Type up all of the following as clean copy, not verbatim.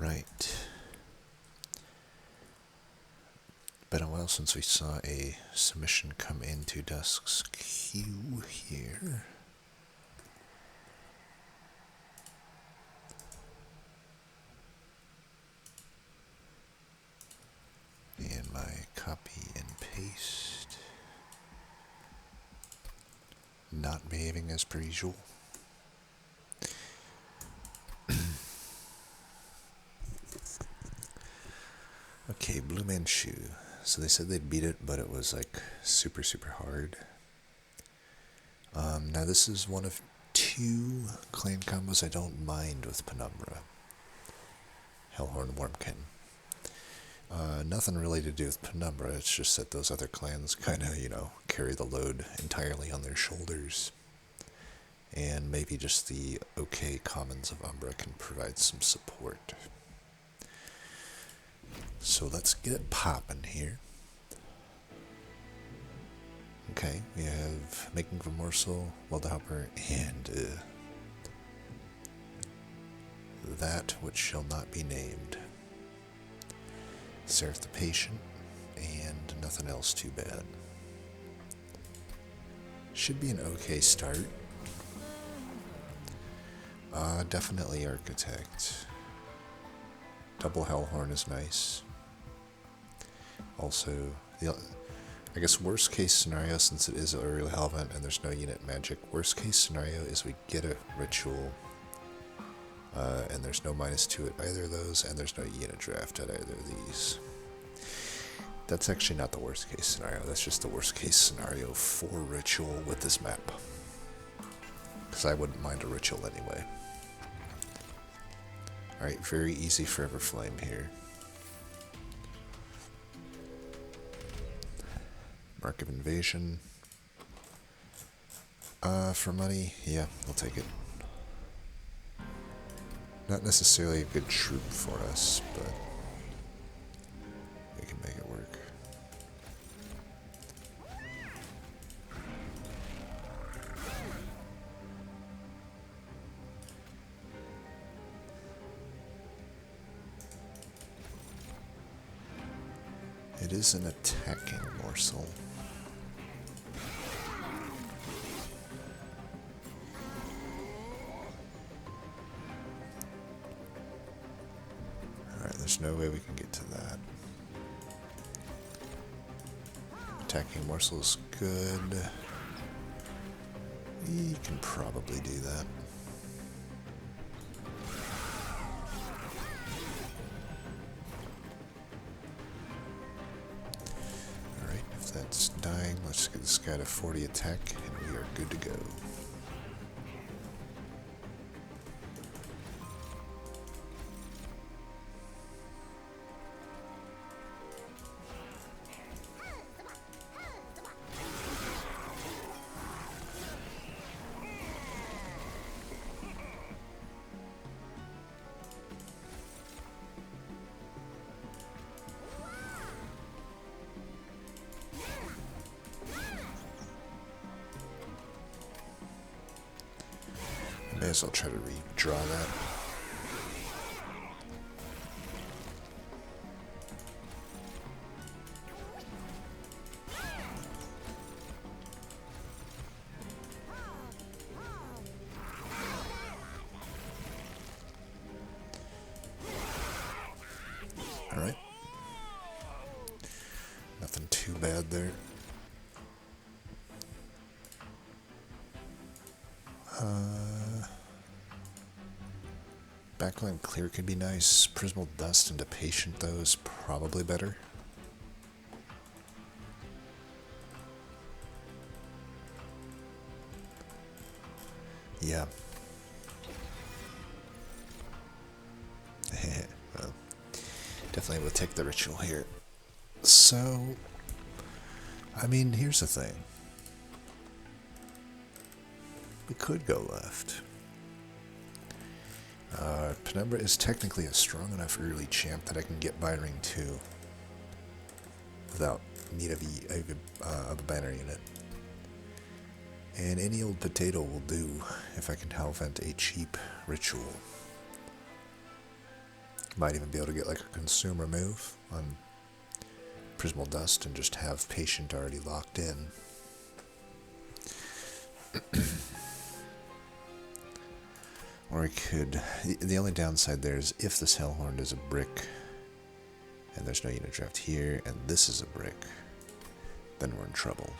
Right. Been a while since we saw a submission come into Dusk's queue here. And my copy and paste. Not behaving as per usual. Okay, Blue Manchu. So they said they beat it, but it was like super hard. Now this is one of two clan combos I don't mind with Penumbra. Hellhorn, Wormkin. Nothing really to do with Penumbra, it's just that those other clans kind of, carry the load entirely on their shoulders. And maybe just the okay commons of Umbra can provide some support. So let's get it popping here. Okay, we have Making of a Morsel, Wildhopper, and that which shall not be named. Seraph the Patient, and nothing else too bad. Should be an okay start. Definitely Architect. Double Hellhorn is nice. Also, I guess worst case scenario, since it is an early event and there's no unit magic, worst case scenario is we get a ritual and there's no -2 at either of those, and there's no unit draft at either of these. That's actually not the worst case scenario, that's just the worst case scenario for ritual with this map. Because I wouldn't mind a ritual anyway. Alright, very easy Forever Flame here. Mark of Invasion. For money, yeah, I'll take it. Not necessarily a good troop for us, but we can make it work. It is an attacking morsel. Alright, there's no way we can get to that. Attacking morsel is good. We can probably do that. If that's dying, let's get this guy to 40 attack, and we are good to go. May as well try to redraw that. Alright. Nothing too bad there. Backline clear could be nice. Prismal Dust into Patient, though, is probably better. Yeah. Well, definitely will take the ritual here. So, I mean, here's the thing. We could go left. Penumbra is technically a strong enough early champ that I can get by ring 2 without need of a banner unit. And any old potato will do if I can Hellvent a cheap ritual. Might even be able to get like a consumer move on Prismal Dust and just have Patient already locked in. Or we could... The only downside there is if this Hellhorn is a brick, and there's no unit draft here, and this is a brick, then we're in trouble.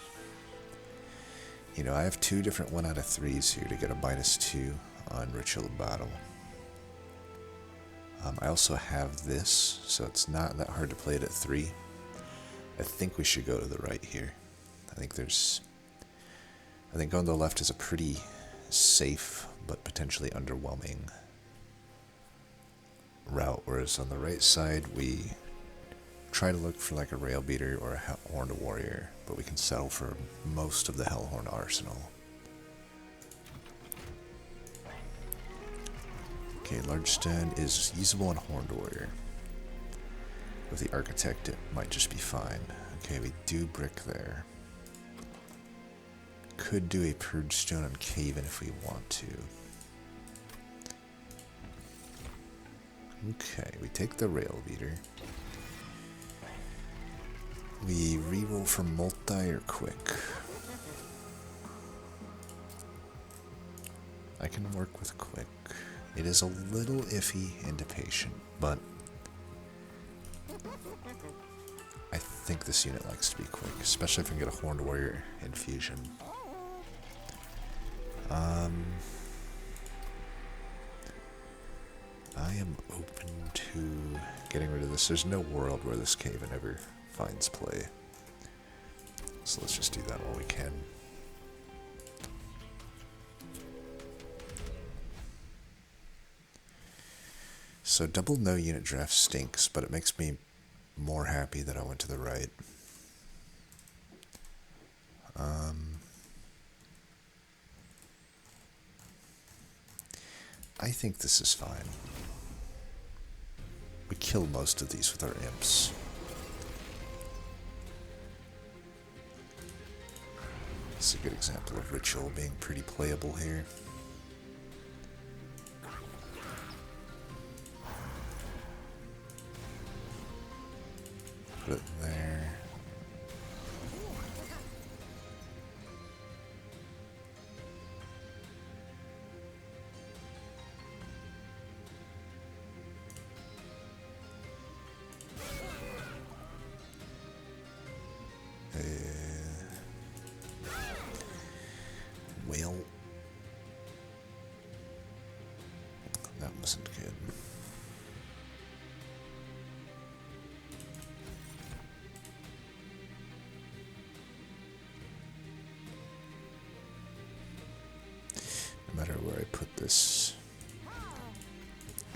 You know, I have 2 different 1 out of 3s here to get a -2 on Ritual of Battle. I also have this, so it's not that hard to play it at 3. I think we should go to the right here. I think going to the left is a pretty safe but potentially underwhelming route, whereas on the right side we try to look for like a Rail Beater or a Horned Warrior, but we can settle for most of the Hellhorn arsenal. Okay, Large Stone is usable on Horned Warrior. With the Architect, it might just be fine. Okay, we do brick there. Could do a Purge Stone on Caven if we want to. Okay, we take the Rail Beater. We reroll for multi or quick. I can work with quick. It is a little iffy into patient, but I think this unit likes to be quick, especially if we can get a Horned Warrior infusion. I am open to getting rid of this. There's no world where this Caven ever finds play. So let's just do that while we can. So double no unit draft stinks, but it makes me more happy that I went to the right. I think this is fine. We kill most of these with our imps. This is a good example of Ritual being pretty playable here. Put it there. Well, that wasn't good. No matter where I put this,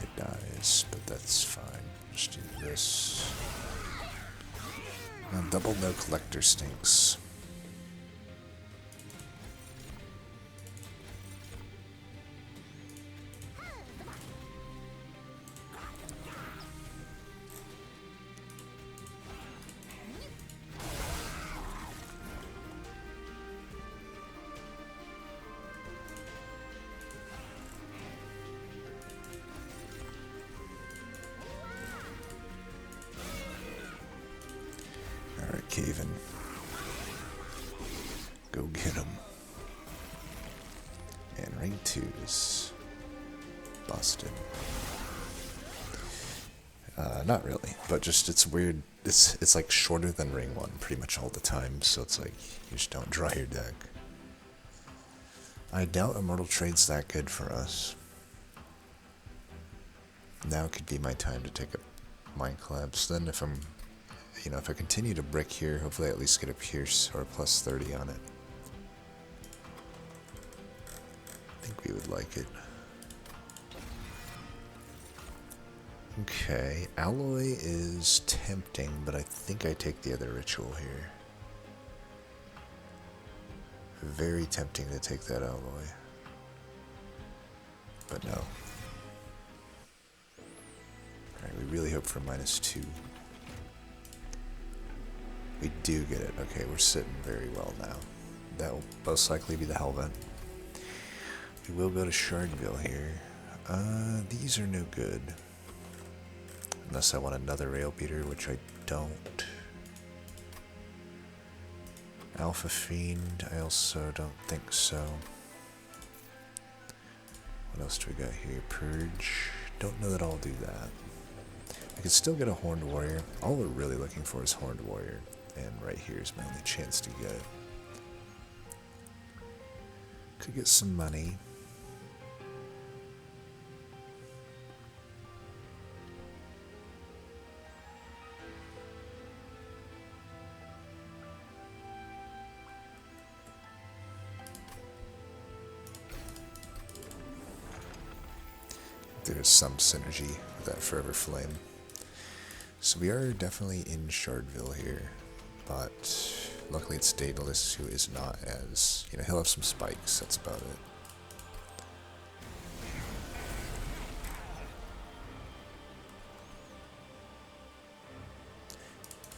it dies, but that's fine. Just do this. Now, double no collector stinks. Caven. Go get him. And ring 2 is busted. Not really, but just it's weird. It's like shorter than ring 1 pretty much all the time, so it's like you just don't draw your deck. I doubt Immortal Trade's that good for us. Now could be my time to take a Mind Collapse. Then if I continue to brick here, hopefully I at least get a Pierce or a +30 on it. I think we would like it. Okay, Alloy is tempting, but I think I take the other Ritual here. Very tempting to take that Alloy. But no. Alright, we really hope for -2. We do get it. Okay, we're sitting very well now. That will most likely be the Hellvent. We will go to Shardville here. These are no good. Unless I want another rail beater, which I don't. Alpha Fiend, I also don't think so. What else do we got here? Purge. Don't know that I'll do that. I could still get a Horned Warrior. All we're really looking for is Horned Warrior. And right here is my only chance to get it. Could get some money. There's some synergy with that Forever Flame. So we are definitely in Shardville here, but luckily it's Daedalus who is not as, you know, he'll have some spikes, that's about it.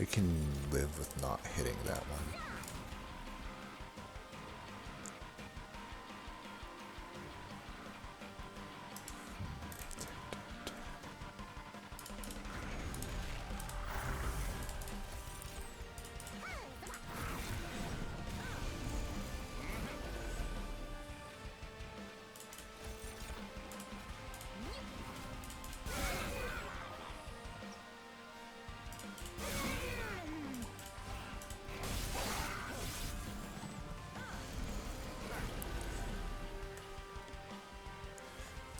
We can live with not hitting that one.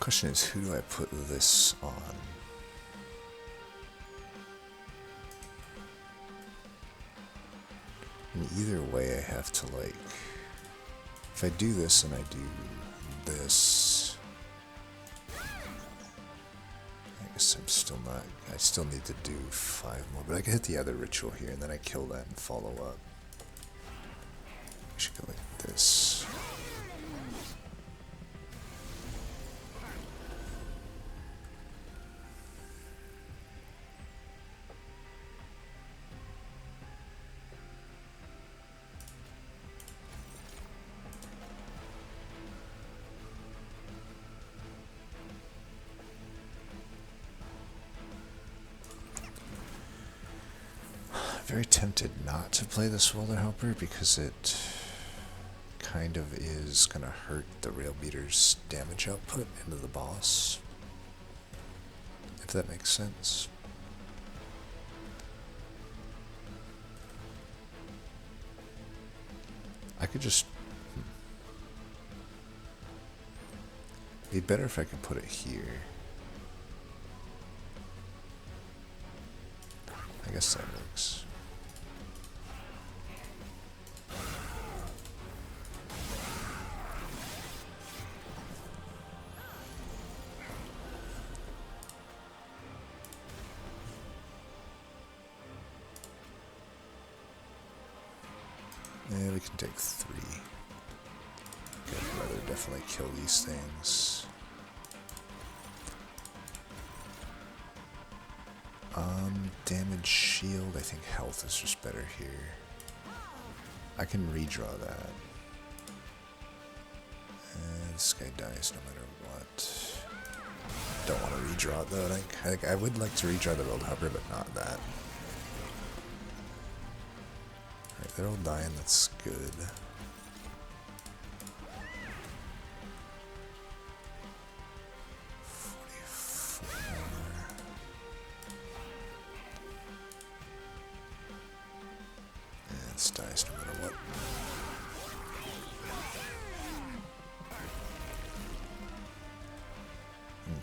Question is, who do I put this on? And either way, I have to, like, if I do this and I do this, I guess I'm still not, I still need to do 5 more, but I can hit the other ritual here and then I kill that and follow up. I should go like this. Very tempted not to play the Swelder Helper because it kind of is going to hurt the Rail Beater's damage output into the boss, if that makes sense. I could just... It'd be better if I could put it here. I guess that works. Yeah, we can take 3. I'd rather definitely kill these things. Damage shield, I think health is just better here. I can redraw that. And this guy dies no matter what. Don't want to redraw it though. I think I would like to redraw the World Hopper, but not that. Alright, they're all dying, that's good. This dies no matter what.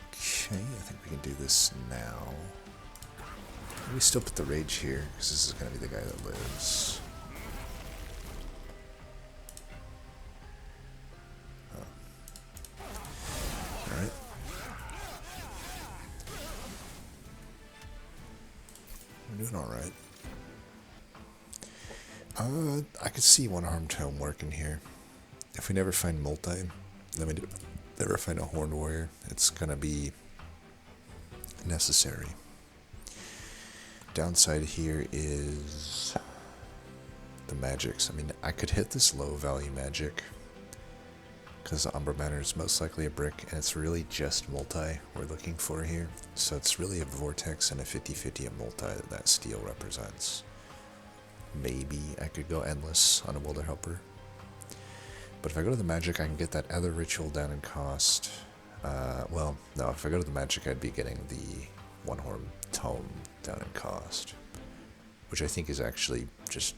Okay, I think we can do this now. We still put the rage here, because this is going to be the guy that lives. Oh. Alright. We're doing alright. I could see Onehorn Tome working here. If we never find multi, then we never find a Horned Warrior, it's gonna be necessary. Downside here is the magics. I mean, I could hit this low value magic because the Umbra Manor is most likely a brick, and it's really just multi we're looking for here. So it's really a vortex and a 50-50 a multi that steel represents. Maybe I could go endless on a Wilder Helper. But if I go to the magic, I can get that other ritual down in cost. Well, no, if I go to the magic, I'd be getting the Onehorn Tome down in cost, which I think is actually just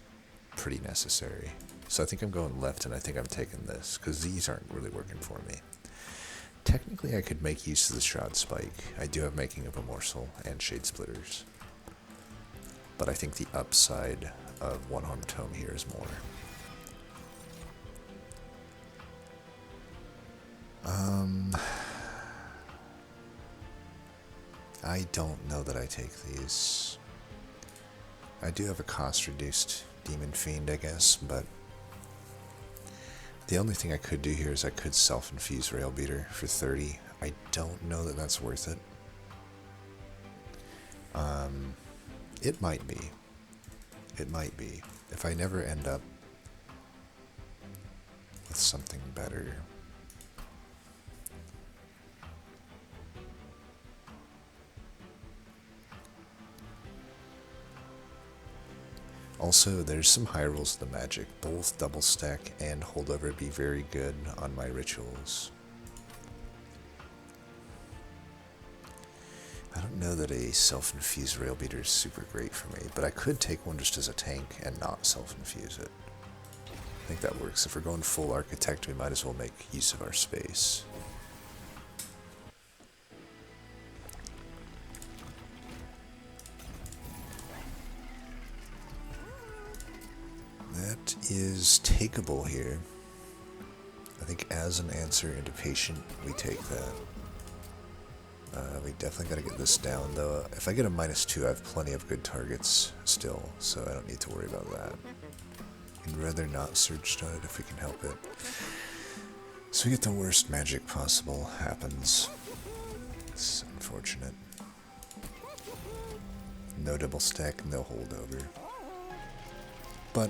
pretty necessary. So I think I'm going left, and I think I'm taking this, because these aren't really working for me. Technically, I could make use of the Shroud Spike. I do have Making of a Morsel and Shade Splitters. But I think the upside of Onehorn Tome here is more. I don't know that I take these. I do have a cost-reduced Demon Fiend, I guess, but the only thing I could do here is I could self-infuse Rail Beater for 30. I don't know that that's worth it. It might be. It might be. If I never end up with something better. Also, there's some high rolls of the magic. Both double stack and holdover would be very good on my rituals. I don't know that a self-infused rail beater is super great for me, but I could take one just as a tank and not self-infuse it. I think that works. If we're going full architect, we might as well make use of our space. That is takeable here. I think as an answer into patient, we take that. We definitely got to get this down, though. If I get a -2, I have plenty of good targets still, so I don't need to worry about that. I'd rather not Surge Stun it if we can help it. So we get the worst magic possible happens. It's unfortunate. No double stack, no holdover. But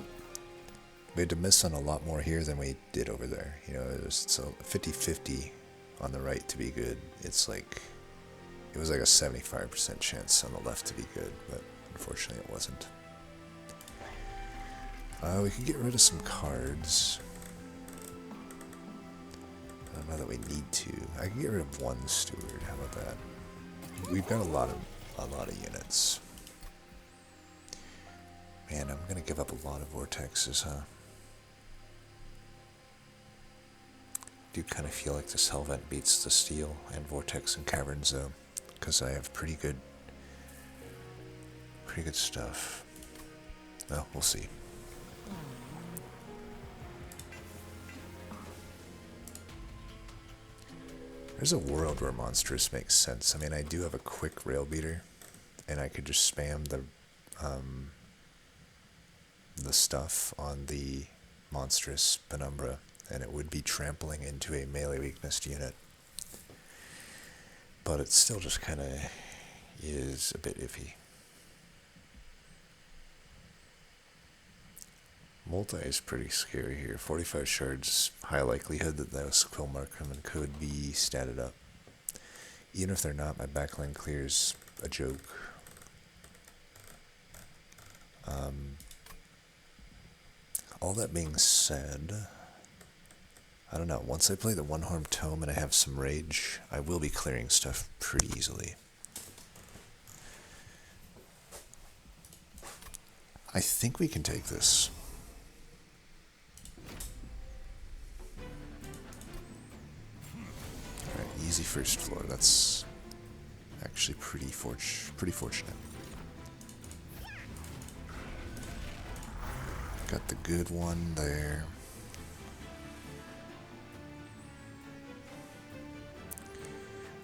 we had to miss on a lot more here than we did over there. You know, it's a 50-50 on the right to be good. It was like a 75% chance on the left to be good, but unfortunately it wasn't. We could get rid of some cards. I don't know that we need to. I can get rid of one steward. How about that? We've got a lot of units. Man, I'm gonna give up a lot of vortexes, huh? I do kind of feel like this Hellvent beats the Steel and Vortex and Caverns, though, because I have pretty good stuff. Well, we'll see. There's a world where Monstrous makes sense. I mean, I do have a quick Rail Beater, and I could just spam the stuff on the Monstrous Penumbra, and it would be trampling into a melee weakness unit. But it still just kind of is a bit iffy. Multi is pretty scary here. 45 shards, high likelihood that those Quill Markman could be statted up. Even if they're not, my backline clear's a joke. All that being said, I don't know, once I play the Onehorn Tome and I have some rage, I will be clearing stuff pretty easily. I think we can take this. Alright, easy first floor. That's actually pretty fortunate. Got the good one there.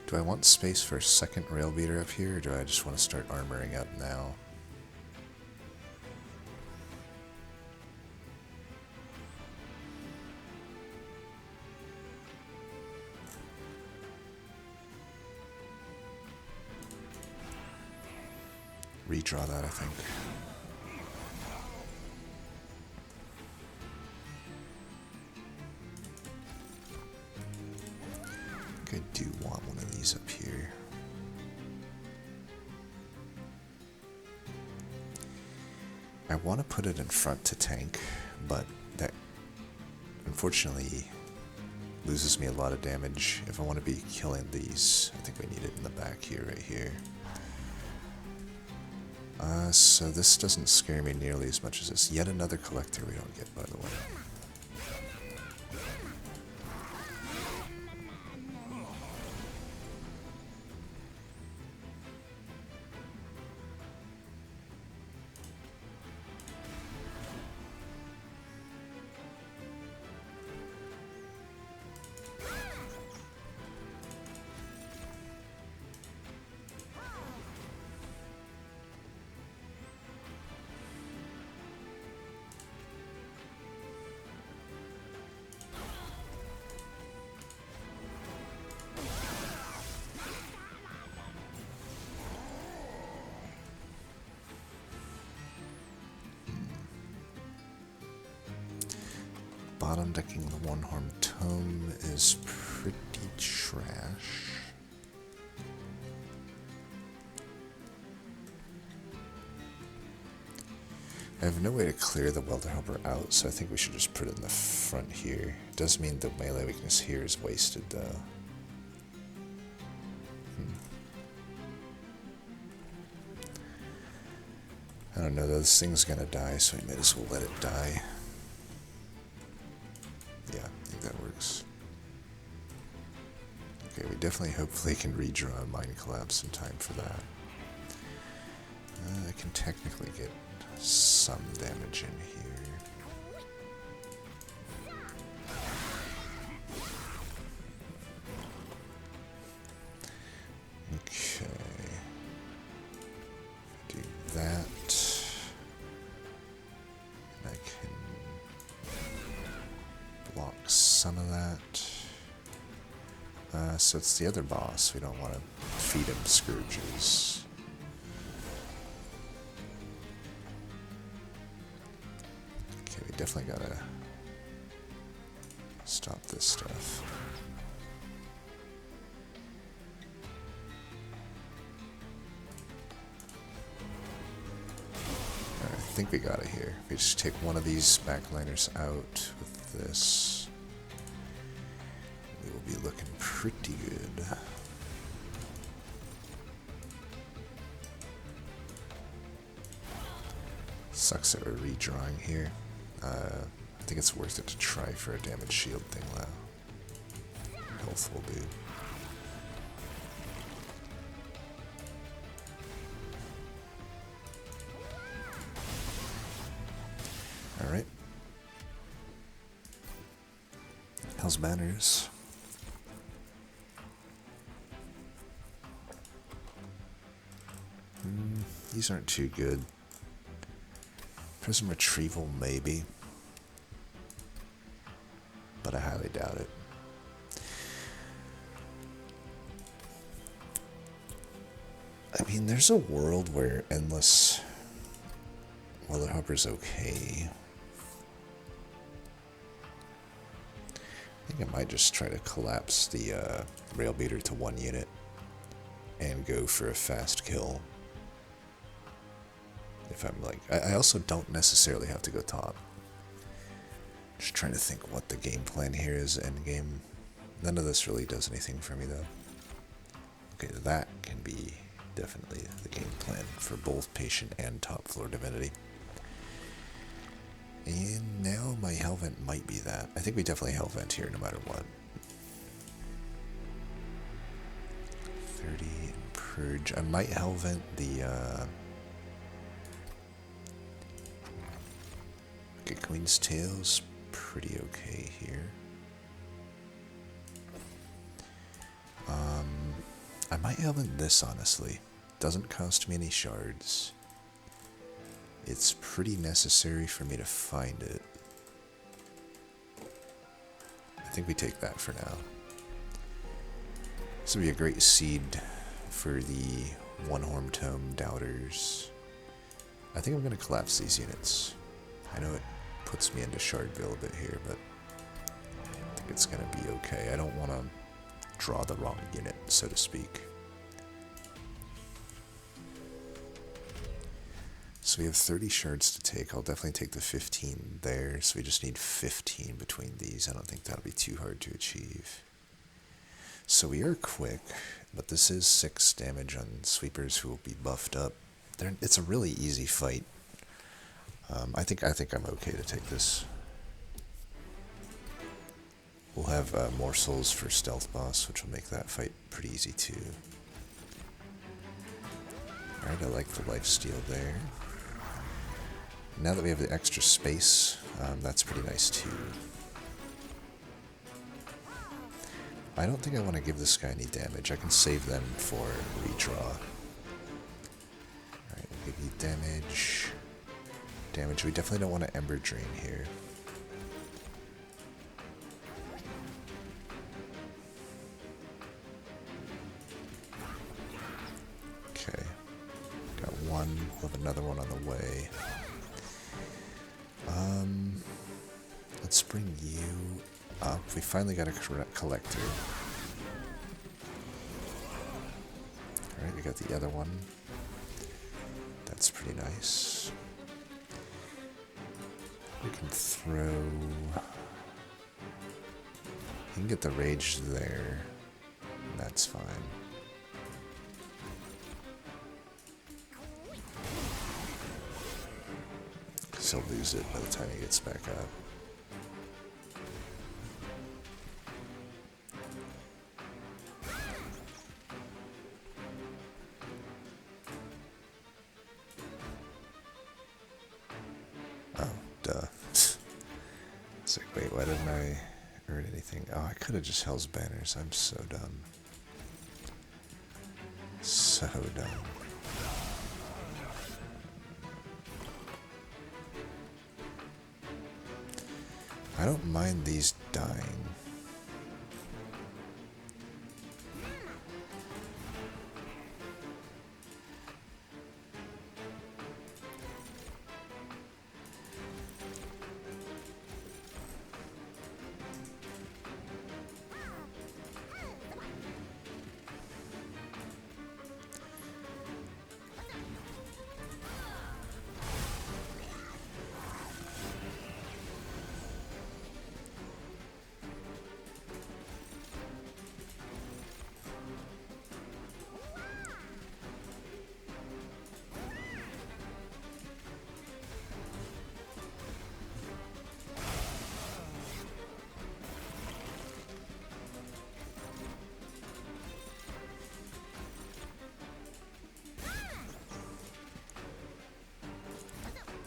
Do I want space for a second Rail Beater up here, or do I just want to start armoring up now? Redraw that, I think. I want to put it in front to tank, but that unfortunately loses me a lot of damage. If I want to be killing these, I think we need it in the back here, right here. So this doesn't scare me nearly as much as this. Yet another collector we don't get, by the way. Bottom decking the Onehorn Tome is pretty trash. I have no way to clear the Welder Helper out, so I think we should just put it in the front here. It does mean the melee weakness here is wasted, though. I don't know, though. This thing's gonna die, so we might as well let it die. Yeah, I think that works. Okay, we definitely hopefully can redraw a Mind Collapse in time for that. I can technically get some damage in here. Okay. Do that. And I can block some of that. So it's the other boss. We don't want to feed him scourges. Okay, we definitely gotta stop this stuff. Alright, I think we got it here. We just take one of these backliners out with this. We will be looking pretty good. Sucks that we're redrawing here. I think it's worth it to try for a damage shield thing though. Health will do. Alright. Hell's Banners. These aren't too good. Prism Retrieval, maybe. But I highly doubt it. I mean, there's a world where Endless Welder Helper's okay. I think I might just try to collapse the Rail Beater to 1 unit and go for a fast kill. If I'm like, I also don't necessarily have to go top. Just trying to think what the game plan here is. End game. None of this really does anything for me though. Okay, that can be definitely the game plan for both Patient and Top Floor Divinity. And now my Hellvent might be that. I think we definitely Hellvent here no matter what. 30 and Purge. I might Hellvent the okay, Queen's Tail's pretty okay here. I might Hellvent this honestly. Doesn't cost me any shards. It's pretty necessary for me to find it. I think we take that for now. This would be a great seed for the Onehorn Tome Doubters. I think I'm going to collapse these units. I know it puts me into Shardville a bit here, but I think it's going to be okay. I don't want to draw the wrong unit, so to speak. So we have 30 shards to take. I'll definitely take the 15 there. So we just need 15 between these. I don't think that'll be too hard to achieve. So we are quick, but this is 6 damage on sweepers who will be buffed up. It's a really easy fight. I think I'm okay to take this. We'll have morsels for stealth boss, which will make that fight pretty easy too. Alright, I like the lifesteal there. Now that we have the extra space, that's pretty nice too. I don't think I want to give this guy any damage. I can save them for redraw. Alright, we'll give you damage. Damage, we definitely don't want to Ember Drain here. Okay. Got one, we'll have another one on the way. Let's bring you up. We finally got a collector. Alright, we got the other one. That's pretty nice. We can throw... You can get the rage there. That's fine. Because he'll lose it by the time he gets back up. It's like, wait, why didn't I earn anything? Oh, I could have just Hell's Banners. I'm so dumb. So dumb. I don't mind these dying.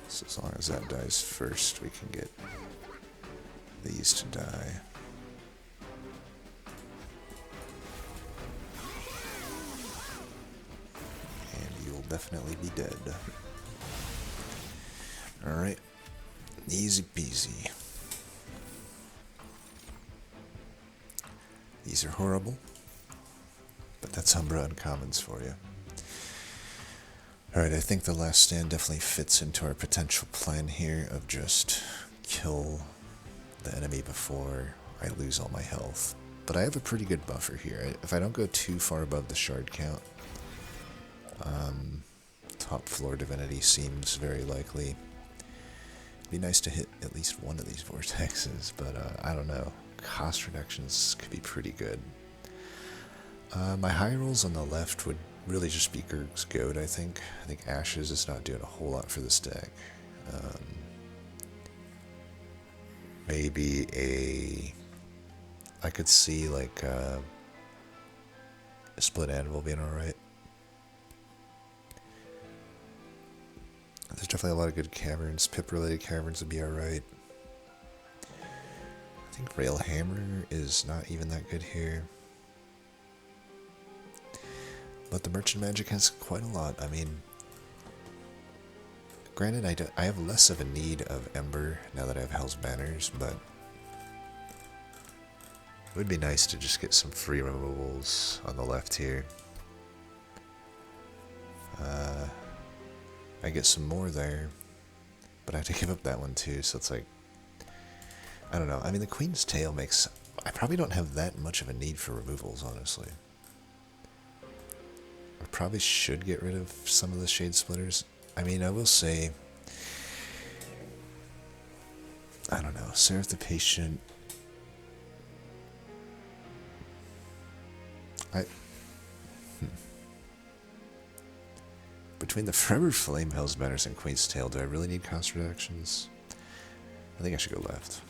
So as long as that dies first, we can get these to die. And you'll definitely be dead. Alright. Easy peasy. These are horrible, but that's Umbra Uncommons for you. Alright, I think the last stand definitely fits into our potential plan here of just kill the enemy before I lose all my health. But I have a pretty good buffer here. If I don't go too far above the shard count, top floor divinity seems very likely. It'd be nice to hit at least one of these vortexes, but I don't know. Cost reductions could be pretty good. My high rolls on the left would really just be Gurg's Goat, I think. I think Ashes is not doing a whole lot for this deck. Maybe I could see like a Split Anvil being alright. There's definitely a lot of good caverns. Pip-related caverns would be alright. I think Rail Hammer is not even that good here. But the Merchant Magic has quite a lot. I mean, granted, I have less of a need of Ember now that I have Hell's Banners, but it would be nice to just get some free removals on the left here. I get some more there, but I have to give up that one too, so it's like, I don't know. I mean, the Queen's Tail makes... I probably don't have that much of a need for removals, honestly. I probably should get rid of some of the Shade Splitters. I mean, I will say, I don't know, Seraph the Patient, between the Forever Flame, Hell's Banners, and Queen's Tale, do I really need cost reductions? I think I should go left.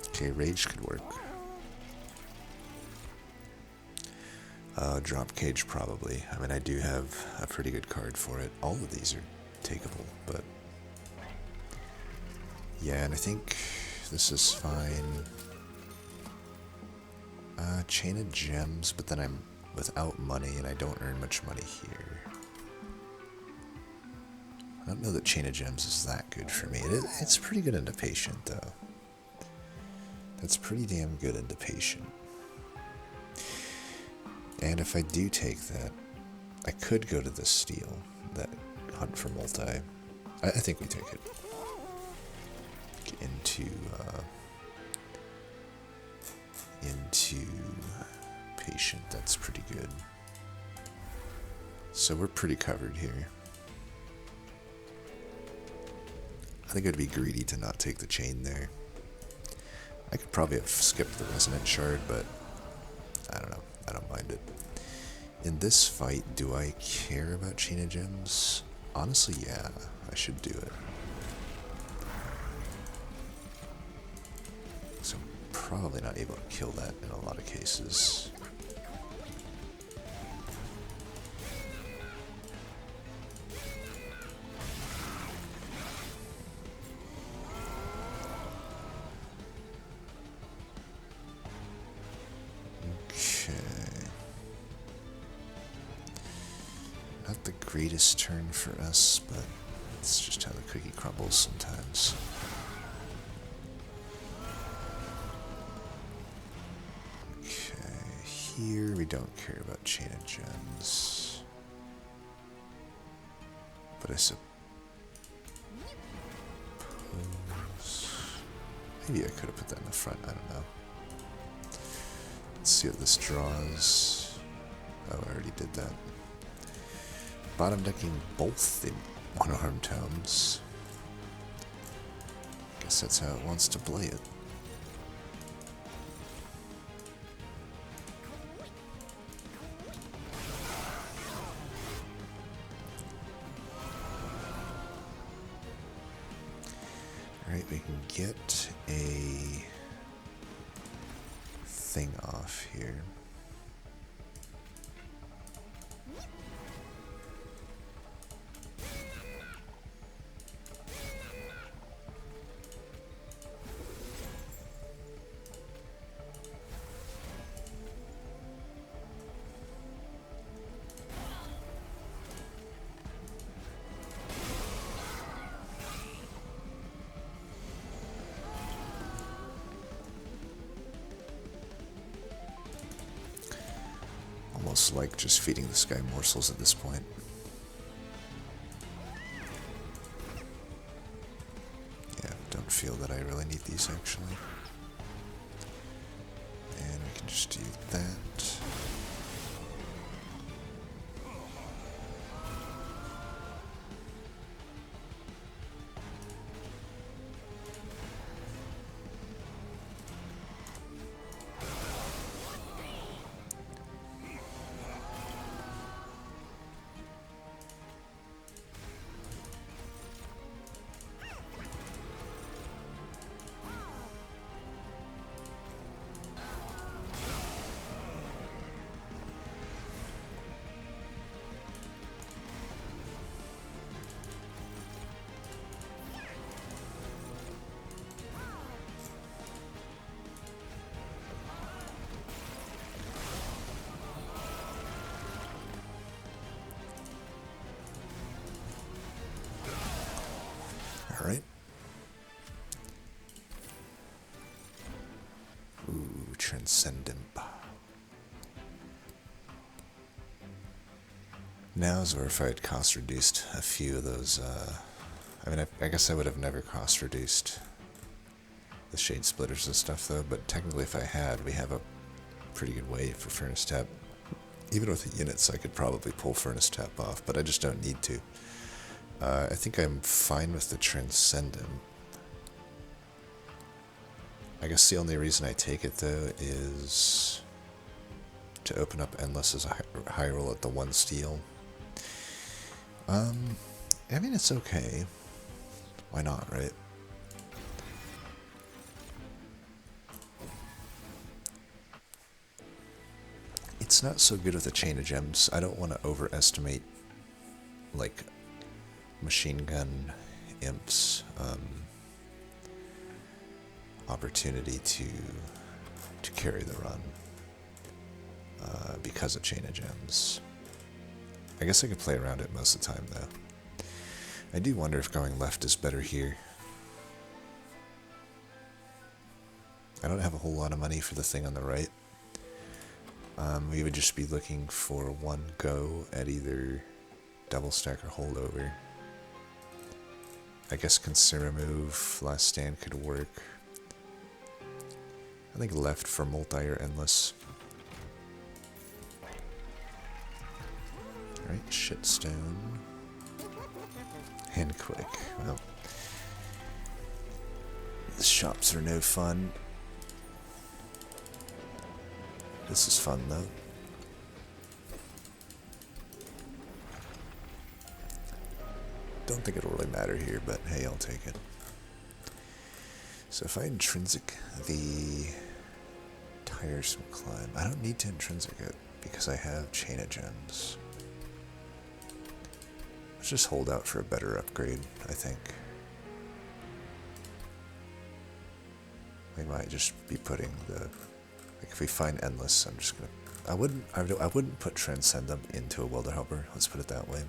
Okay, Rage could work. Drop Cage probably. I mean, I do have a pretty good card for it. All of these are takeable, but yeah, and I think this is fine. Chain of Gems, but then I'm without money and I don't earn much money here. I don't know that Chain of Gems is that good for me. It's pretty good into Patient, though. That's pretty damn good into Patient. And if I do take that, I could go to the Steel, that Hunt for Multi. I think we take it. Into Patient, that's pretty good. So we're pretty covered here. I think it'd be greedy to not take the chain there. I could probably have skipped the Resonant Shard, but I don't know. I don't mind it. In this fight, do I care about Chain of Gems? Honestly, yeah. I should do it. So I'm probably not able to kill that in a lot of cases. Not the greatest turn for us, but it's just how the cookie crumbles sometimes. Okay, here we don't care about Chain of Gems. But I suppose maybe I could have put that in the front, I don't know. Let's see what this draws. Oh, I already did that. Bottom decking both the Onehorn Tomes. Guess that's how it wants to play it. Alright, we can get a thing off here. Almost like just feeding this guy morsels at this point. Yeah, don't feel that I really need these actually. And we can just do that. Alright. Ooh, Transcendent. Now's where if I had cost reduced a few of those, I mean, I guess I would have never cost reduced the Shade Splitters and stuff though, but technically if I had, we have a pretty good way for Furnace Tap Even with the units, I could probably pull Furnace Tap off, but I just don't need to. I think I'm fine with the Transcendent. I guess the only reason I take it, though, is to open up Endless as a high roll at the 1 steel. I mean, it's okay. Why not, right? It's not so good with a Chain of Gems. I don't want to overestimate, like, machine gun imps' opportunity to carry the run because of Chain of Gems. I guess I could play around it most of the time, though. I do wonder if going left is better here. I don't have a whole lot of money for the thing on the right. We would just be looking for 1 go at either double stack or holdover. I guess consumer move, last stand could work. I think left for multi or endless. Alright, shitstone. And quick. Well, the shops are no fun. This is fun though. Don't think it'll really matter here, but hey, I'll take it. So if I intrinsic the tiresome climb, I don't need to intrinsic it because I have Chain of Gems. Let's just hold out for a better upgrade, I think. We might just be putting the, like if we find Endless, I'm just gonna, I wouldn't put Transcendent into a Welder Helper, let's put it that way.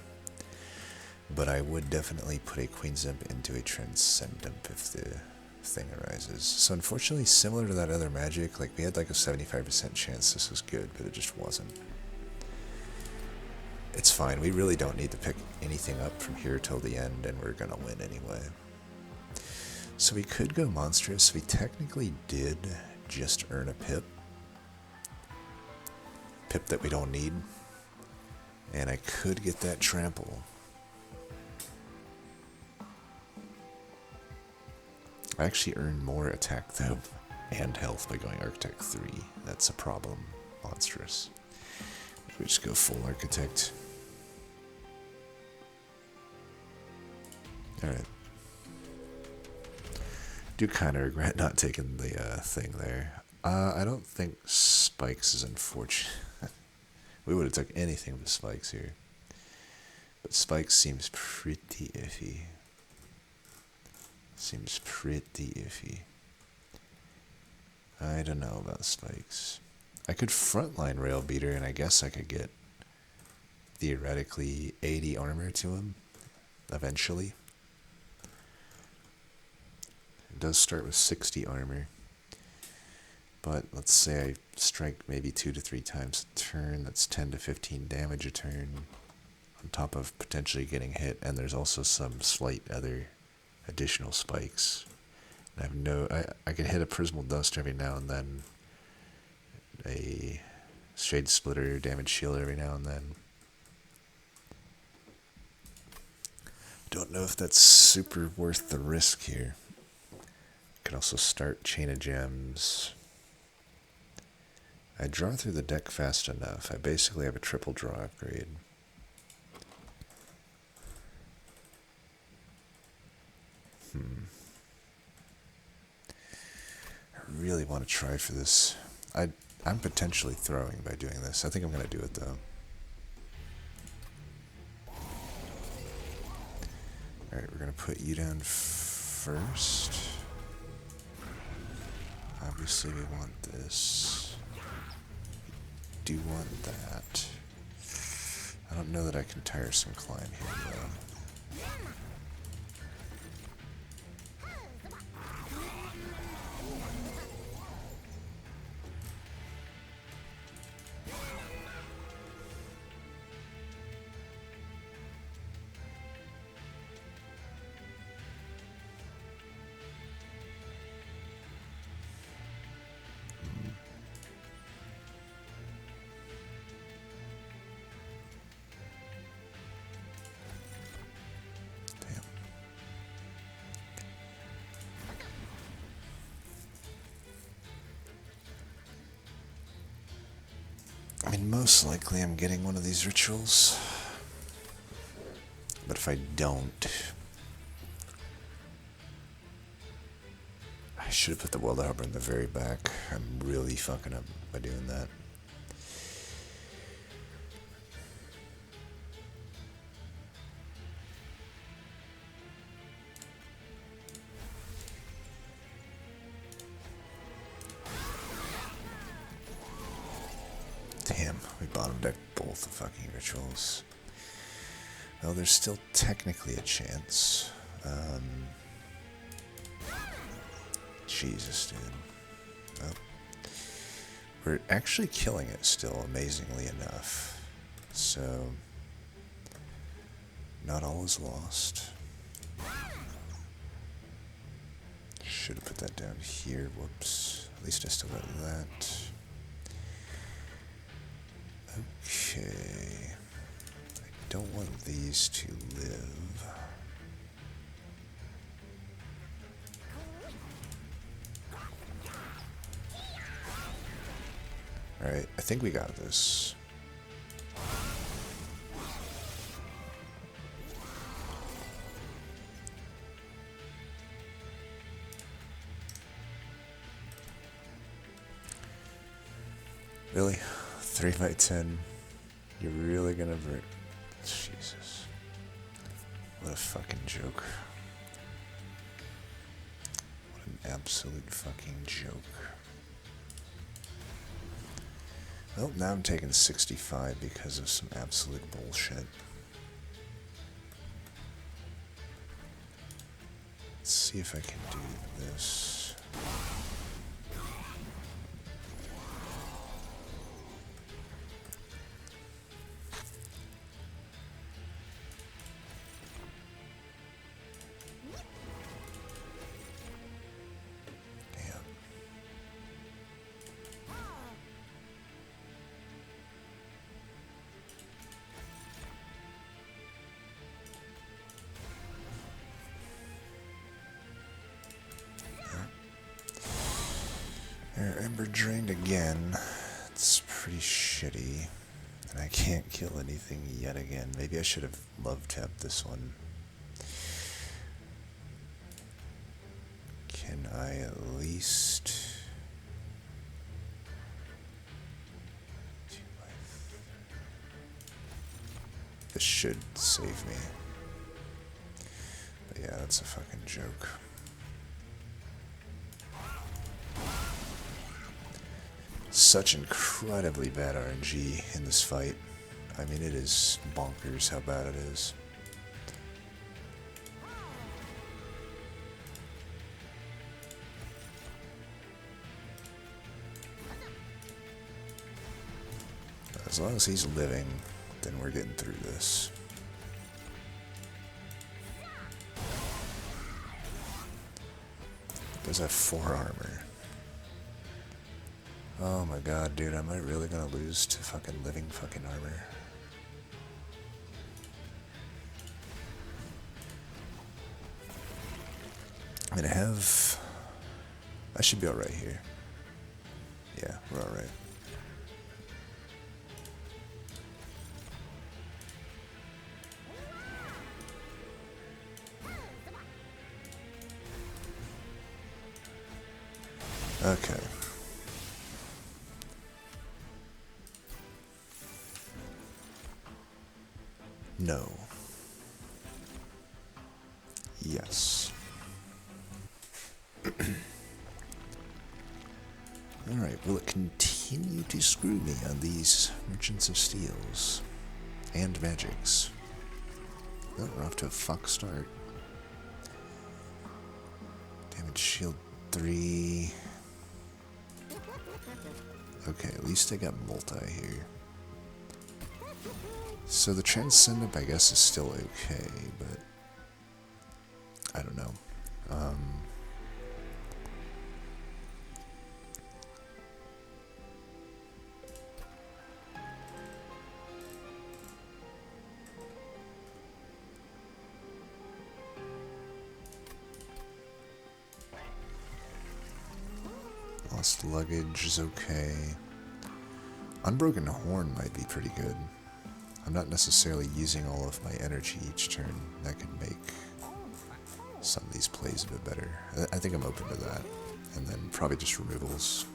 But I would definitely put a Queen's Imp into a Transcendent if the thing arises. So unfortunately, similar to that other magic, like we had like a 75% chance this was good, but it just wasn't. It's fine, we really don't need to pick anything up from here till the end, and we're gonna win anyway. So we could go Monstrous. We technically did just earn a pip. Pip that we don't need. And I could get that Trample. I actually earned more attack though, and health by going Architect 3. That's a problem. Monstrous. We just go full Architect. Alright. Do kind of regret not taking the thing there. I don't think Spikes is unfortunate. We would have took anything but Spikes here. But Spikes seems pretty iffy. Seems pretty iffy. I don't know about Spikes. I could frontline Rail Beater, and I guess I could get theoretically 80 armor to him eventually. It does start with 60 armor. But let's say I strike maybe 2 to 3 times a turn. That's 10 to 15 damage a turn. On top of potentially getting hit. And there's also some slight other additional spikes. I have no, I can hit a Prismal Dust every now and then. A Shade Splitter, Damage Shield every now and then. Don't know if that's super worth the risk here. Could also start Chain of Gems. I draw through the deck fast enough. I basically have a triple draw upgrade. I really want to try for this. I'm potentially throwing by doing this. I think I'm going to do it though. Alright, we're going to put you down first. Obviously we want this. We do want that. I don't know that I can tiresome climb here though. I mean, most likely I'm getting one of these rituals. But if I don't... I should have put the World Harbor in the very back. I'm really fucking up by doing that. Damn, we bottom decked both the fucking rituals. Well, there's still technically a chance. Jesus, dude. Well, we're actually killing it still, amazingly enough. So, not all is lost. Should have put that down here. Whoops. At least I still got that. Okay. I don't want these to live. Alright, I think we got this. Really? 3 by 10? You're really gonna break? Jesus. What a fucking joke. What an absolute fucking joke. Well, now I'm taking 65 because of some absolute bullshit. Let's see if I can do this. Ember drained again. It's pretty shitty. And I can't kill anything yet again. Maybe I should have love tapped this one. Can I at least... This should save me. But yeah, that's a fucking joke. Such incredibly bad RNG in this fight. I mean, it is bonkers how bad it is. As long as he's living, then we're getting through this. Does have 4 armor. Oh my god, dude, am I really gonna lose to fucking living fucking armor? I mean, I should be alright here. Yeah, we're alright. Okay. No. Yes. Alright, will it continue to screw me on these Merchants of Steels and Magics? Oh, we're off to a fuck start. Damage shield 3. Okay, at least I got multi here. So the Transcendent, I guess, is still okay, but I don't know. Lost luggage is okay. Unbroken Horn might be pretty good. I'm not necessarily using all of my energy each turn. That could make some of these plays a bit better. I think I'm open to that. And then probably just removals.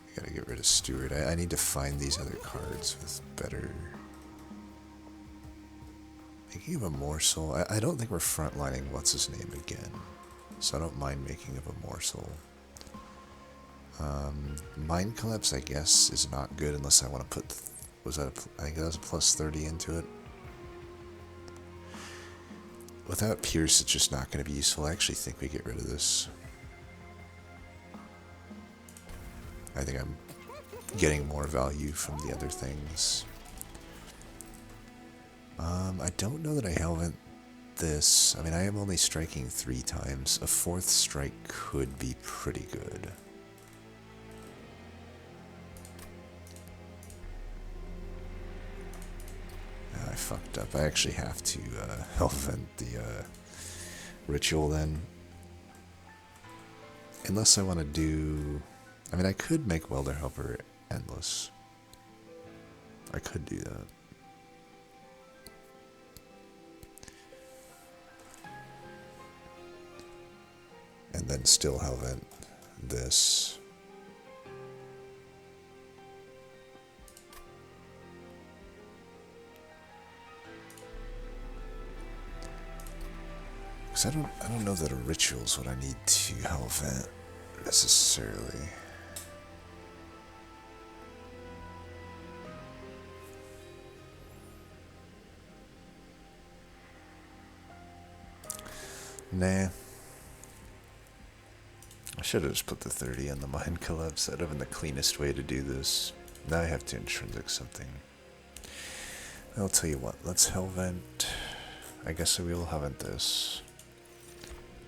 I gotta get rid of Steward. I need to find these other cards with better... Making of a Morsel. I don't think we're frontlining what's his name again. So I don't mind making of a Morsel. Mind Collapse, I guess, is not good unless I want to put... I think that was a plus 30 into it. Without Pierce, it's just not going to be useful. I actually think we get rid of this. I think I'm getting more value from the other things. I don't know that I Hellvent this. I mean, I am only striking 3 times. A 4th strike could be pretty good. I fucked up. I actually have to Hellvent the ritual then. Unless I want to do... I mean, I could make Welder Helper endless. I could do that. And then still Hellvent this. Because I don't know that a ritual's what I need to Hellvent necessarily. Nah. I should have just put the 30 on the Mind Collapse. That would have been the cleanest way to do this. Now I have to intrinsic something. I'll tell you what, let's Hellvent. I guess I will Hellvent this.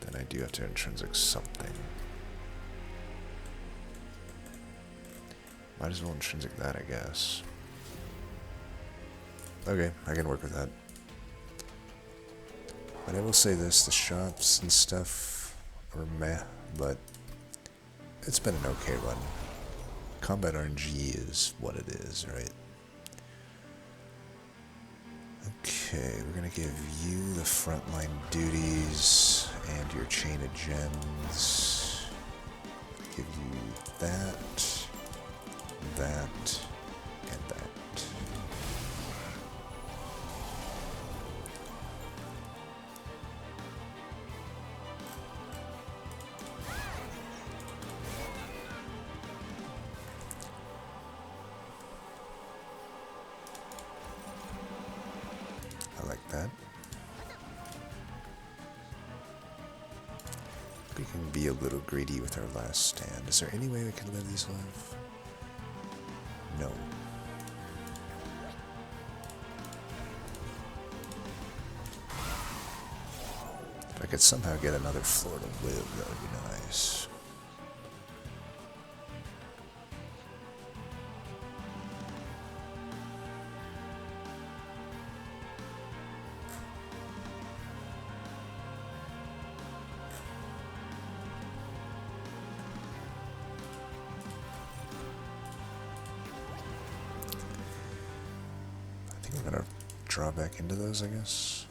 Then I do have to intrinsic something. Might as well intrinsic that, I guess. Okay, I can work with that. But I will say this, the shops and stuff are meh, but it's been an okay run. Combat RNG is what it is, right? Okay, we're gonna give you the frontline duties and your chain of gems. Give you that, that, and that. I like that. We can be a little greedy with our last stand. Is there any way we can live these live? No. If I could somehow get another floor to live, that would be nice. I'm gonna draw back into those, I guess.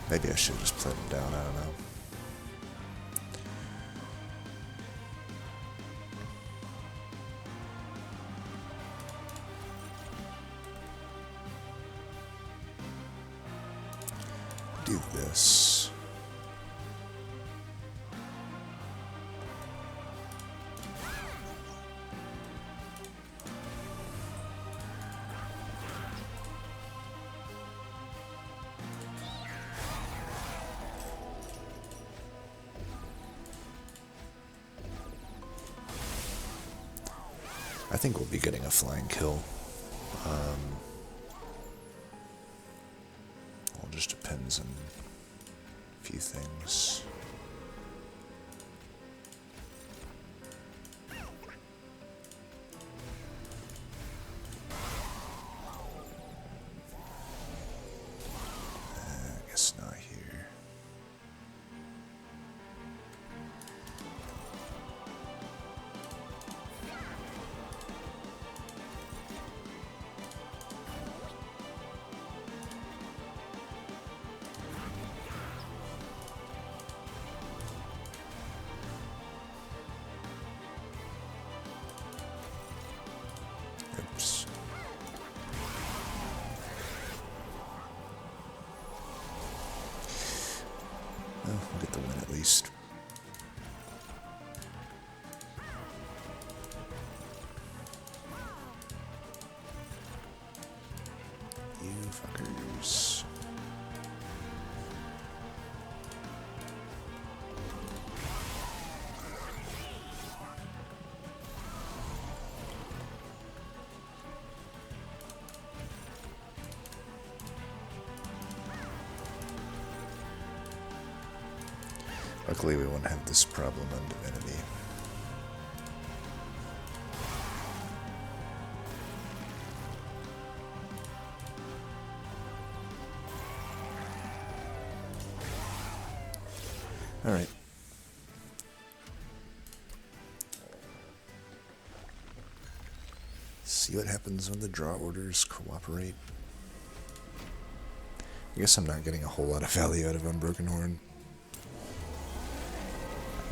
Maybe I should have just played them down, I don't know. Do this. I think we'll be getting a flying kill. All just depends on a few things. We'll get the win at least. You fuckers. Luckily, we won't have this problem on Divinity. All right. See what happens when the draw orders cooperate. I guess I'm not getting a whole lot of value out of Unbroken Horn.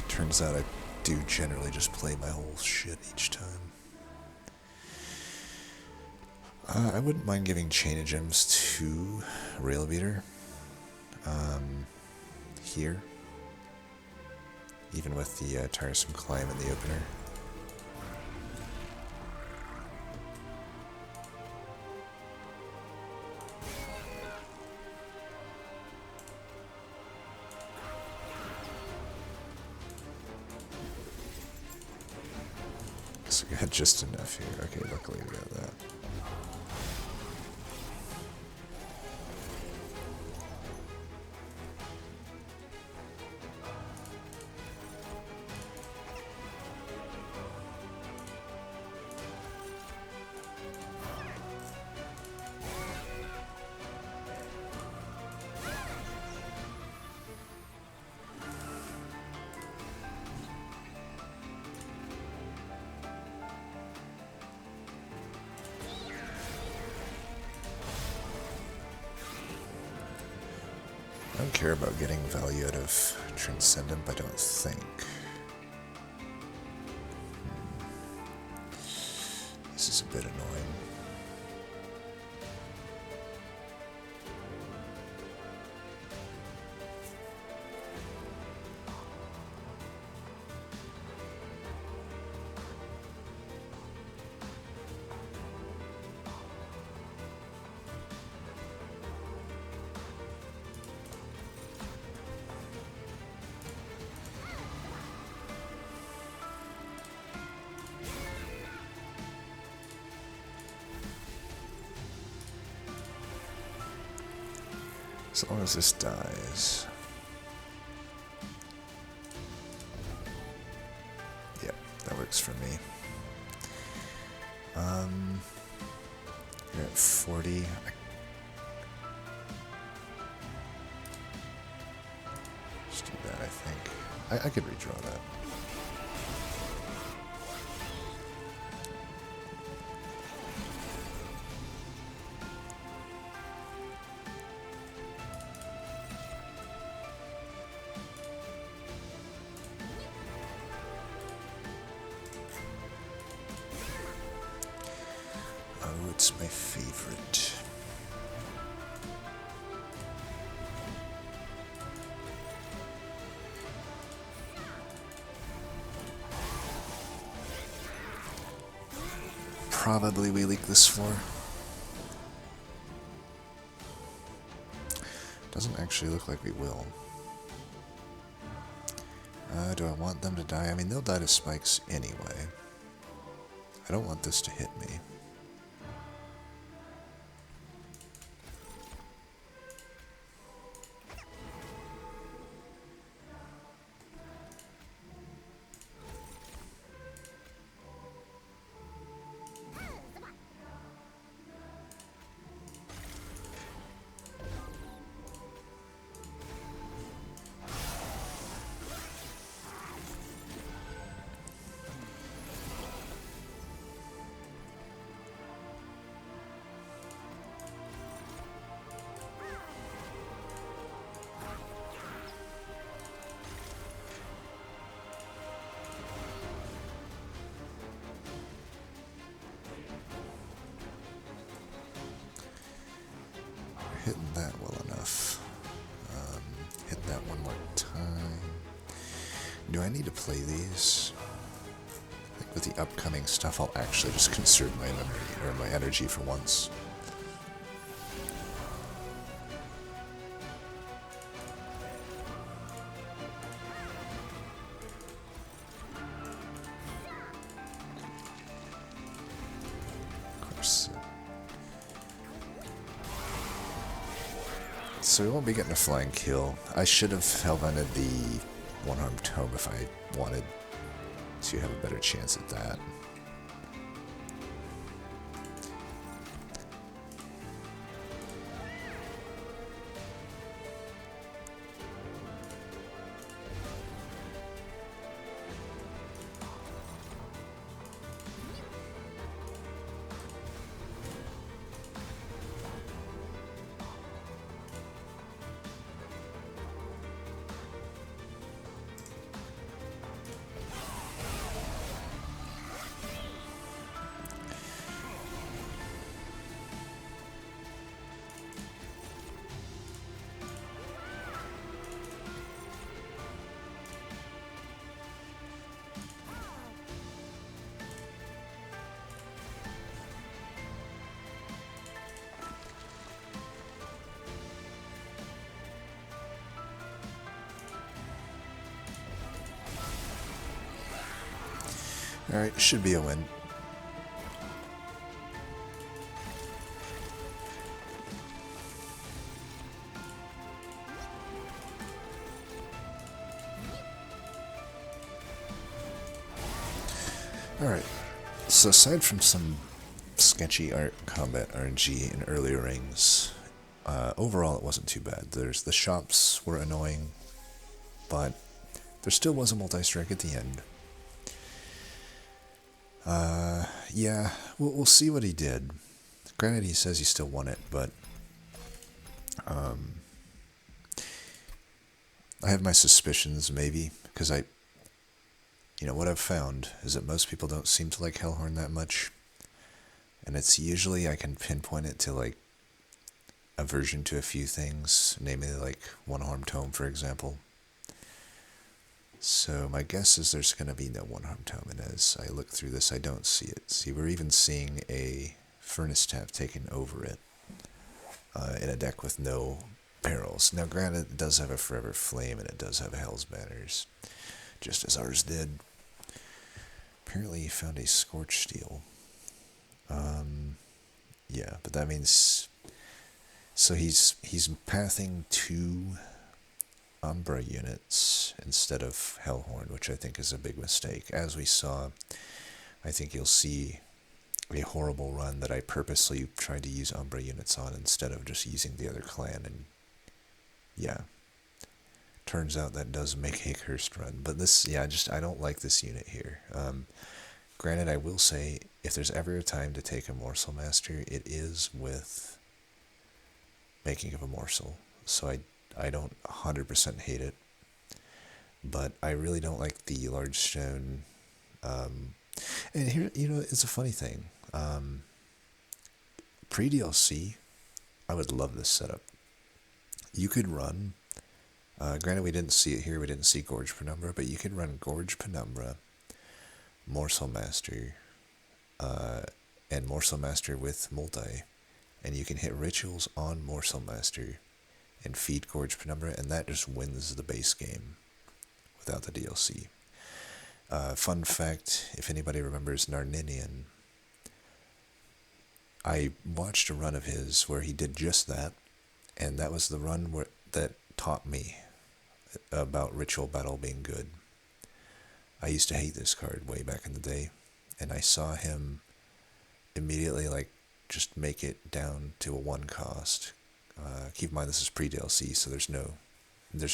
Turns out I do generally just play my whole shit each time. I wouldn't mind giving Chain of Gems to Railbeater. Here. Even with the tiresome climb in the opener. So we got just enough here. Okay, luckily we got that. I don't care about getting value out of Transcendent, I don't think. This is a bit annoying. As long as this dies. Yep, that works for me. You're at 40. Just do that, I think. I could redraw that. Oh, it's my favorite. Probably we leak this floor. Doesn't actually look like we will. Do I want them to die? I mean, they'll die to spikes anyway. I don't want this to hit me. Do I need to play these? I think with the upcoming stuff, I'll actually just conserve my memory, or my energy for once. Of course. So we won't be getting a flying kill. I should have hellbinded the Onehorn Tome if I wanted to have a better chance at that. Alright, should be a win. Alright, so aside from some sketchy combat RNG in earlier rings, overall it wasn't too bad. The shops were annoying, but there still was a multi-strike at the end. Yeah, we'll see what he did. Granted, he says he still won it, but I have my suspicions, maybe, because what I've found is that most people don't seem to like Hellhorn that much, and it's usually I can pinpoint it to like aversion to a few things, namely like Onehorn Tome, for example. So my guess is there's going to be no Onehorn Tome, and as I look through this, I don't see it. See, we're even seeing a Furnace Tap taken over it in a deck with no perils. Now, granted, it does have a Forever Flame, and it does have Hell's Banners, just as ours did. Apparently, he found a Scorch Steel. Yeah, but that means... So he's pathing 2 Umbra units instead of Hellhorn, which I think is a big mistake. As we saw, I think you'll see a horrible run that I purposely tried to use Umbra units on instead of just using the other clan, and yeah, turns out that does make a cursed run. But this, yeah, I don't like this unit here. Granted, I will say, if there's ever a time to take a Morsel Master, it is with making of a Morsel. So I don't 100% hate it, but I really don't like the large stone. And here, it's a funny thing. Pre-DLC, I would love this setup. You could run, granted we didn't see it here, we didn't see Gorge Penumbra, but you could run Gorge Penumbra, Morsel Master, and Morsel Master with multi, and you can hit rituals on Morsel Master and feed Gorge Penumbra, and that just wins the base game without the DLC. Fun fact, if anybody remembers Narninian, I watched a run of his where he did just that, and that was the run that taught me about Ritual Battle being good. I used to hate this card way back in the day, and I saw him immediately just make it down to a 1 cost. Keep in mind this is pre-DLC, so there's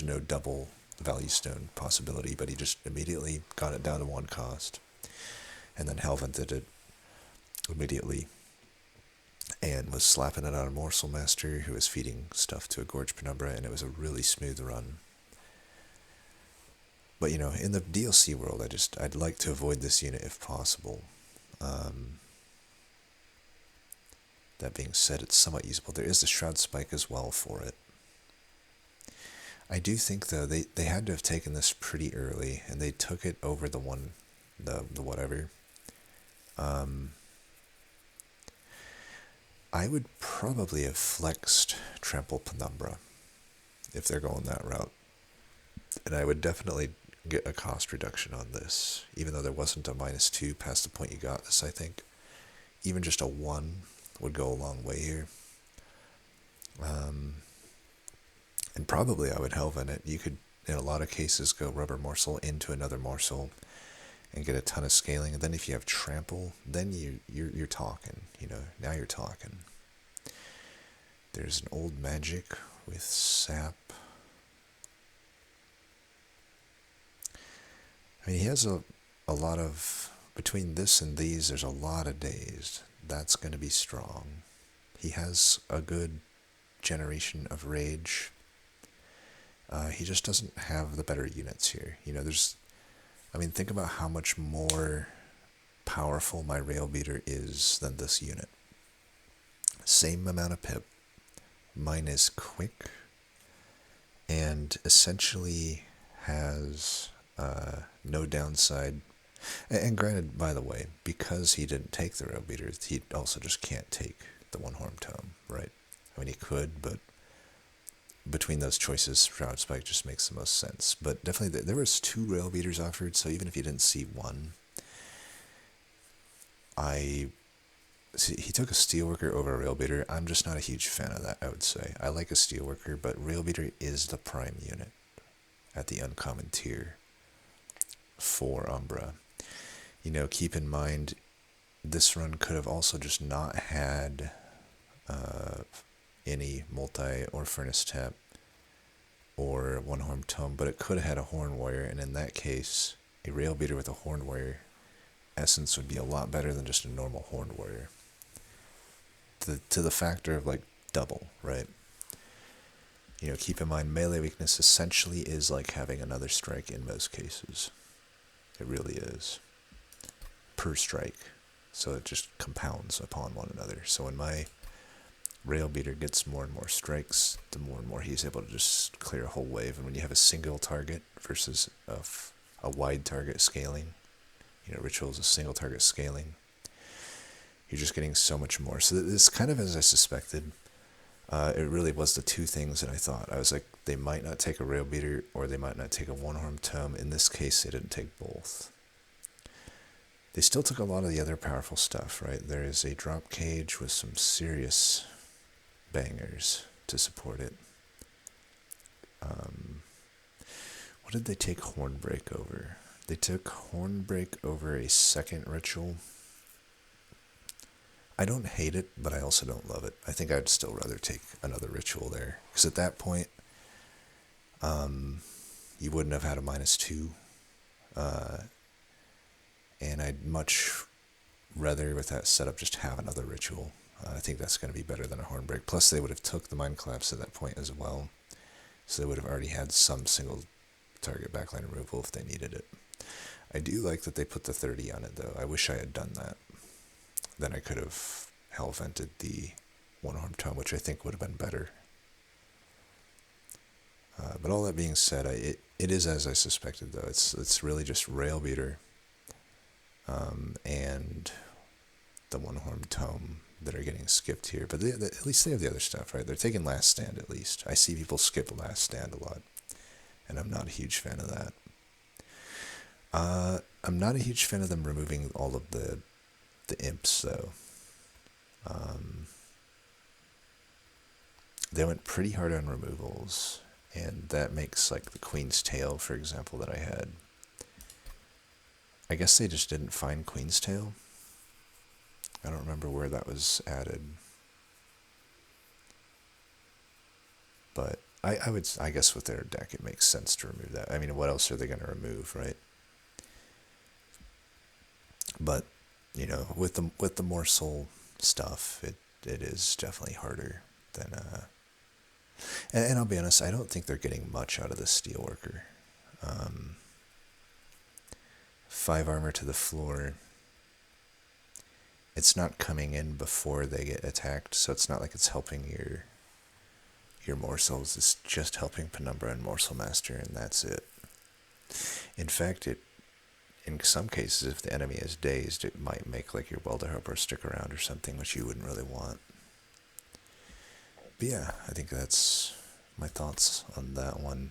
no double value stone possibility, but he just immediately got it down to 1 cost, and then Helvented it immediately, and was slapping it on a Morsel Master who was feeding stuff to a Gorge Penumbra, and it was a really smooth run. But in the DLC world, I'd like to avoid this unit if possible. That being said, it's somewhat usable. There is the Shroud Spike as well for it. I do think though they had to have taken this pretty early, and they took it over the one, the whatever. Um, I would probably have flexed Trample Penumbra if they're going that route, and I would definitely get a cost reduction on this, even though there wasn't a -2 past the point you got this. I think even just a 1 would go a long way here. And probably I would Helven it. You could, in a lot of cases, go Rubber Morsel into another Morsel and get a ton of scaling. And then if you have Trample, then you're talking. Now you're talking. There's an old magic with Sap. I mean, he has a lot of, between this and these, there's a lot of Dazed. That's going to be strong. He has a good generation of Rage. He just doesn't have the better units here. Think about how much more powerful my Rail Beater is than this unit. Same amount of pip, mine is quick, and essentially has no downside. And granted, by the way, because he didn't take the Rail Beater, he also just can't take the Onehorn Tome, right? I mean, he could, but between those choices, Shroud Spike just makes the most sense. But definitely, there was 2 Rail Beaters offered, so even if you didn't see one, he took a Steelworker over a Rail Beater. I'm just not a huge fan of that, I would say. I like a Steelworker, but Rail Beater is the prime unit at the uncommon tier for Umbra. Keep in mind, this run could have also just not had any multi or furnace tap or Onehorn Tome, but it could have had a Horn Warrior, and in that case, a Rail Beater with a Horn Warrior essence would be a lot better than just a normal Horn Warrior. To the factor of like double, right? Keep in mind, melee weakness essentially is like having another strike in most cases. It really is. Per strike. So it just compounds upon one another. So when my Rail Beater gets more and more strikes, the more and more he's able to just clear a whole wave. And when you have a single target versus a wide target scaling, Ritual is a single target scaling, you're just getting so much more. So this kind of as I suspected. It really was the 2 things that I thought. I was like, they might not take a Rail Beater, or they might not take a Onehorn Tome. In this case, they didn't take both. They still took a lot of the other powerful stuff, right? There is a Drop Cage with some serious bangers to support it. What did they take Hornbreak over? They took Hornbreak over a second Ritual. I don't hate it, but I also don't love it. I think I'd still rather take another Ritual there. Because at that point, you wouldn't have had a -2. And I'd much rather, with that setup, just have another Ritual. I think that's going to be better than a Hornbreak. Plus, they would have took the Mind Collapse at that point as well. So they would have already had some single target backline removal if they needed it. I do like that they put the 30 on it, though. I wish I had done that. Then I could have Hellvented the Onehorn Tome, which I think would have been better. But all that being said, it is as I suspected, though. It's really just Rail Beater and the Onehorn Tome that are getting skipped here. But at least they have the other stuff, right? They're taking Last Stand, at least. I see people skip Last Stand a lot, and I'm not a huge fan of that. I'm not a huge fan of them removing all of the imps, though. They went pretty hard on removals, and that makes, like, the Queen's Tail, for example, that I had. I guess they just didn't find Queen's Tail. I don't remember where that was added. But I guess with their deck, it makes sense to remove that. I mean, what else are they going to remove, right? But, with the morsel stuff, it is definitely harder than and I'll be honest, I don't think they're getting much out of the Steelworker. 5 armor to the floor. It's not coming in before they get attacked, so it's not like it's helping your your morsels is just helping Penumbra and Morsel Master, and that's it. In fact, in some cases, if the enemy is dazed, it might make like your Welder Helper stick around or something, which you wouldn't really want. But yeah, I think that's my thoughts on that one.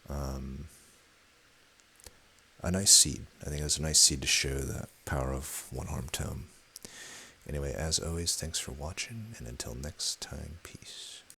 A nice seed. I think it was a nice seed to show the power of Onehorn Tome. Anyway, as always, thanks for watching, and until next time, peace.